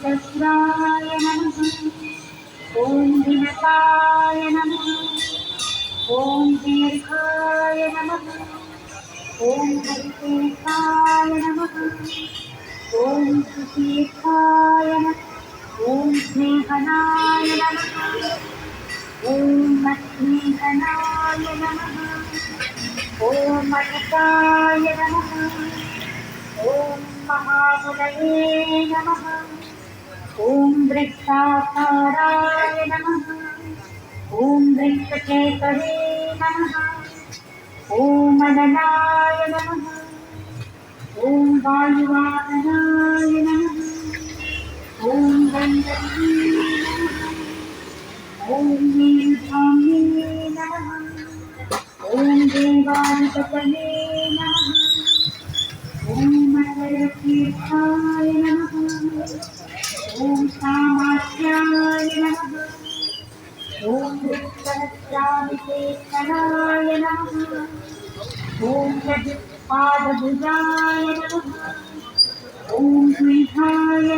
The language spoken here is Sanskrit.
वीरभद्राय नमः। ॐ विनताय नमः। ॐ दीर्घाय नमः। ॐ हरिकेशाय नमः। ॐ सुशीर्षाय नमः। ॐ स्नेहनाय नमः। ॐ लक्ष्मीधनाय नमः। ॐ मणिकाय नमः। ॐ महामुनये नमः। ॐ वृक्षाकाराय नमः। ॐ वृक्षकेतवे नमः। ॐ अननाय नमः। ॐ वायुवाहनाय नमः। ॐ गन्धर्वे नमः। ॐ नीलधाम्ये नमः। ॐ देवाधिपतये नमः। ॐ मकरतीर्थाय नमः। ॐ कामाख्याय नमः। ॐ वृक्षसहस्राभिषेकराय नमः। ॐ चतुष्पादभुजाय नमः। ॐ द्विधाय